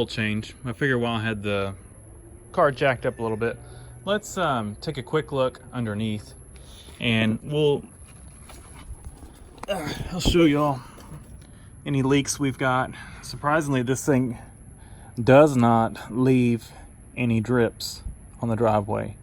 oil change. I figure while I had the car jacked up a little bit, let's take a quick look underneath, and I'll show y'all any leaks we've got. Surprisingly, this thing does not leave any drips on the driveway.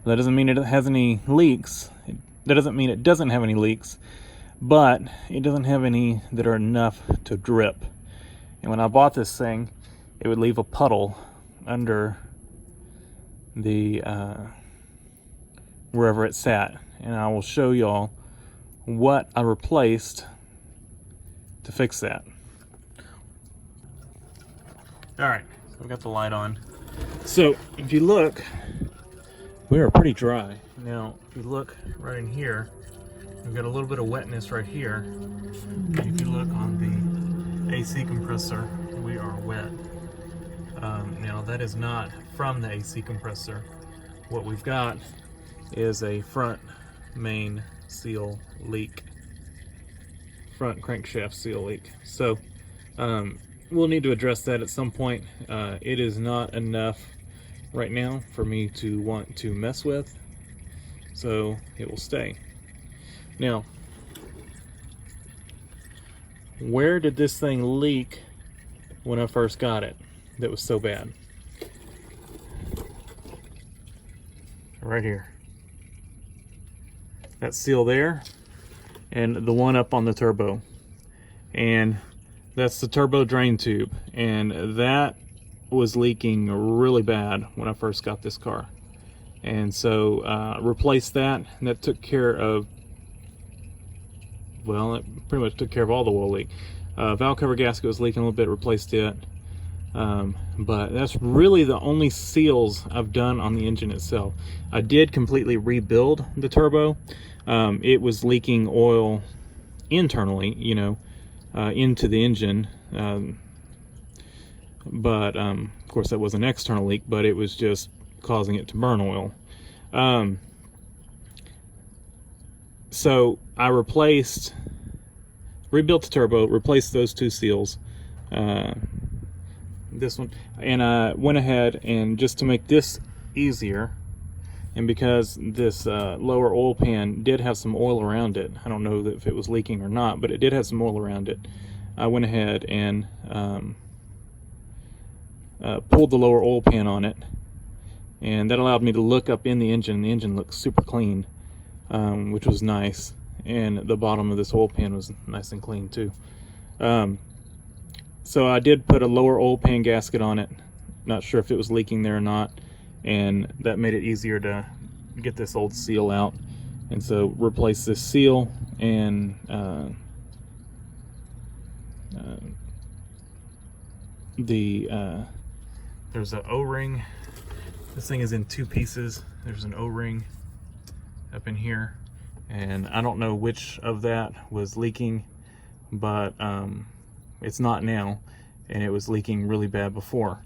That doesn't mean it has any leaks. That doesn't mean it doesn't have any leaks, but it doesn't have any that are enough to drip. And when I bought this thing, it would leave a puddle under the wherever it sat. And I will show y'all what I replaced to fix that. All right, so I've got the light on. So if you look, we are pretty dry. Now, if you look right in here, we've got a little bit of wetness right here. If you look on the AC compressor, we are wet. Now, that is not from the AC compressor. What we've got is a front main seal leak, front crankshaft seal leak. So we'll need to address that at some point. It is not enough right now for me to want to mess with, so it will stay. Now, where did this thing leak when I first got it that was so bad? Right here. That seal there, and the one up on the turbo. And that's the turbo drain tube, and that was leaking really bad when I first got this car. And so replaced that, and that took care of, well, it pretty much took care of all the oil leak. Valve cover gasket was leaking a little bit, replaced it. But that's really the only seals I've done on the engine itself. I did completely rebuild the turbo. It was leaking oil internally, you know, into the engine. But of course that was an external leak, but it was just causing it to burn oil. So I rebuilt the turbo, replaced those two seals, this one, and I went ahead and, just to make this easier, and because this lower oil pan did have some oil around it, I don't know if it was leaking or not, but it did have some oil around it, I went ahead and pulled the lower oil pan on it, and that allowed me to look up in the engine. The engine looked super clean, which was nice, and the bottom of this oil pan was nice and clean too. So I did put a lower oil pan gasket on it, not sure if it was leaking there or not, and that made it easier to get this old seal out. And so replace this seal, and there's an O-ring. This thing is in two pieces. There's an O-ring up in here, and I don't know which of that was leaking, but it's not now, and it was leaking really bad before.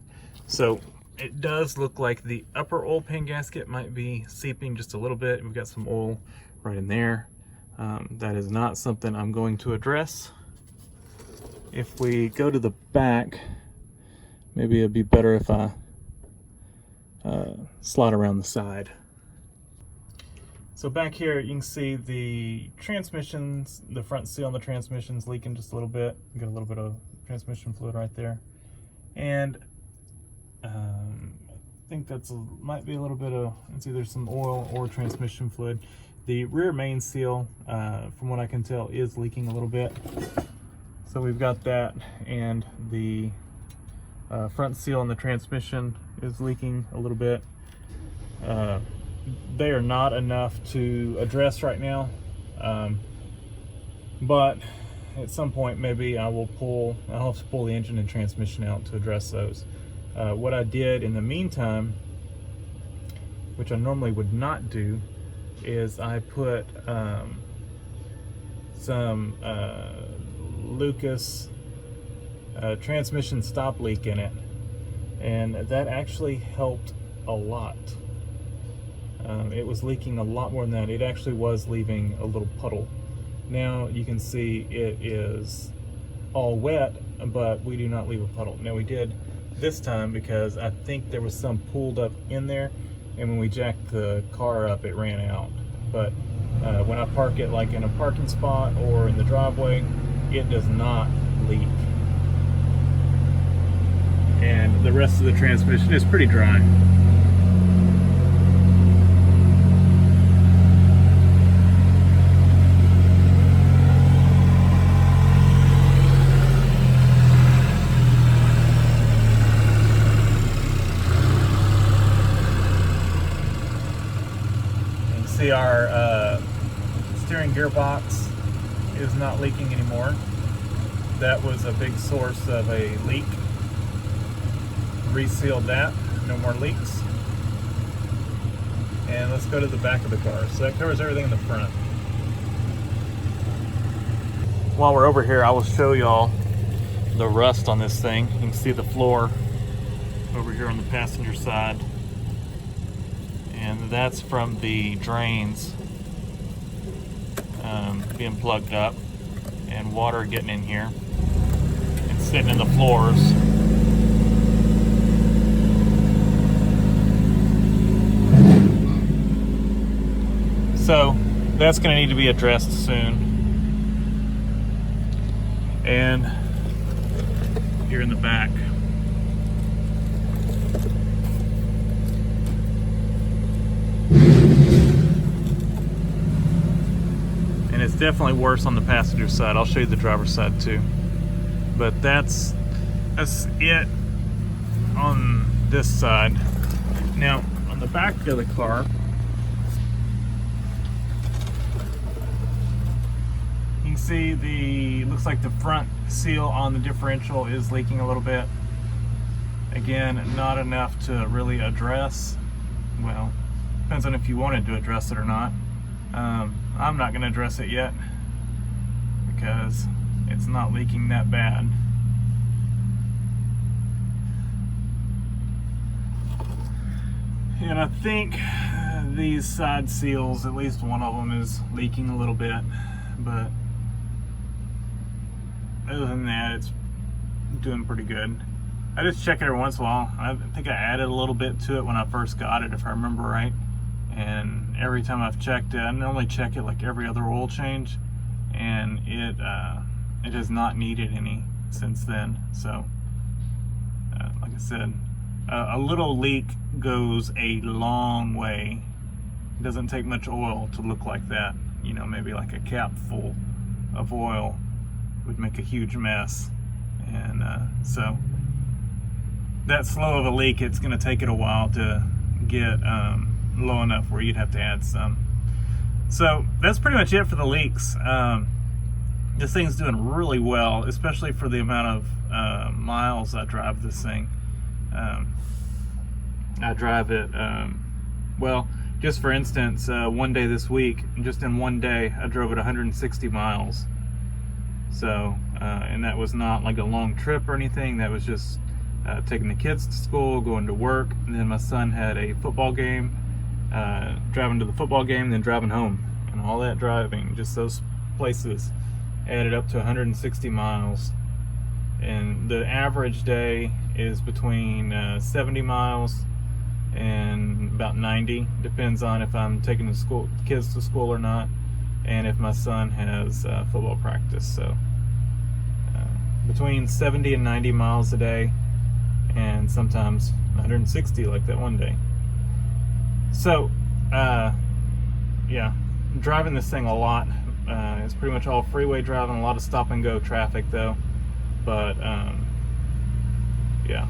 So it does look like the upper oil pan gasket might be seeping just a little bit. We've got some oil right in there. That is not something I'm going to address. If we go to the back, maybe it'd be better if I slide around the side. So back here you can see the transmissions, the front seal on the transmission's leaking just a little bit. You got a little bit of transmission fluid right there. And I think that's might be a little bit of, it's either some oil or transmission fluid. The rear main seal, from what I can tell, is leaking a little bit. So we've got that, and the front seal on the transmission is leaking a little bit. They are not enough to address right now, but at some point maybe I'll have to pull the engine and transmission out to address those. What I did in the meantime, which I normally would not do, is I put some Lucas transmission stop leak in it, and that actually helped a lot. It was leaking a lot more than that. It actually was leaving a little puddle. Now you can see it is all wet, but we do not leave a puddle. Now we did this time because I think there was some pulled up in there, and when we jacked the car up, it ran out. But when I park it like in a parking spot or in the driveway, it does not leak. And the rest of the transmission is pretty dry. See, our steering gearbox is not leaking anymore. That was a big source of a leak. Resealed that, no more leaks. And let's go to the back of the car. So that covers everything in the front. While we're over here, I will show y'all the rust on this thing. You can see the floor over here on the passenger side. And that's from the drains being plugged up and water getting in here and sitting in the floors. So that's going to need to be addressed soon. And here in the back, and it's definitely worse on the passenger side. I'll show you the driver's side too. But that's it on this side. Now on the back of the car, you can see looks like the front seal on the differential is leaking a little bit. Again, not enough to really address. Well, depends on if you wanted to address it or not. I'm not going to address it yet because it's not leaking that bad. And I think these side seals, at least one of them is leaking a little bit, but other than that, it's doing pretty good. I just check it every once in a while. I think I added a little bit to it when I first got it, if I remember right. And every time I've checked it, I normally check it like every other oil change, and it has not needed any since then. So, like I said, a little leak goes a long way. It doesn't take much oil to look like that. You know, maybe like a cap full of oil would make a huge mess. And so that slow of a leak, it's going to take it a while to get low enough where you'd have to add some. So that's pretty much it for the leaks. This thing's doing really well, especially for the amount of miles I drive this thing. I drive it, well, just for instance, one day this week, just in one day, I drove it 160 miles. So, and that was not like a long trip or anything. That was just taking the kids to school, going to work, and then my son had a football game, driving to the football game, then driving home. And all that driving, just those places, added up to 160 miles. And the average day is between 70 miles and about 90. Depends on if I'm taking the kids to school or not, and if my son has football practice. So between 70 and 90 miles a day, and sometimes 160 like that one day. So yeah, I'm driving this thing a lot. It's pretty much all freeway driving, a lot of stop and go traffic though. But yeah,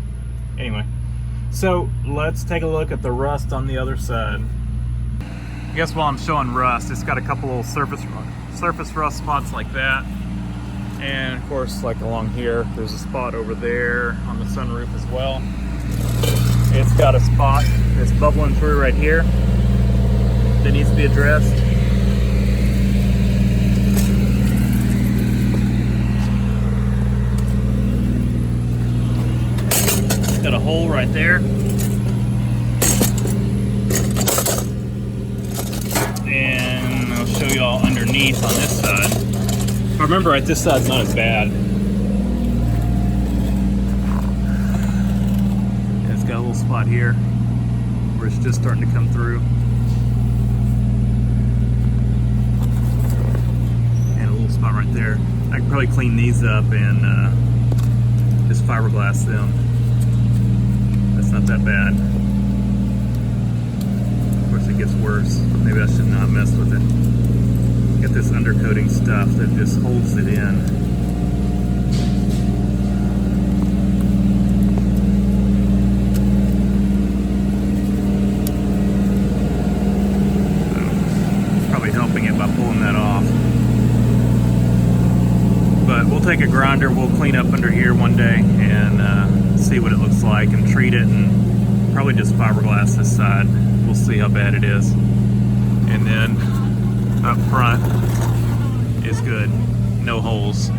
anyway, so let's take a look at the rust on the other side. I guess while I'm showing rust, it's got a couple little surface rust spots like that. And of course, like along here, there's a spot over there on the sunroof as well. It's got a spot that's bubbling through right here that needs to be addressed. Got a hole right there. And I'll show y'all underneath on this side. If I remember right, this side's not as bad. spot here where it's just starting to come through. And a little spot right there. I could probably clean these up and just fiberglass them. That's not that bad. Of course it gets worse. Maybe I should not mess with it. Get this undercoating stuff that just holds it in. Take a grinder, we'll clean up under here one day and see what it looks like and treat it, and probably just fiberglass this side. We'll see how bad it is. And then up front is good, no holes.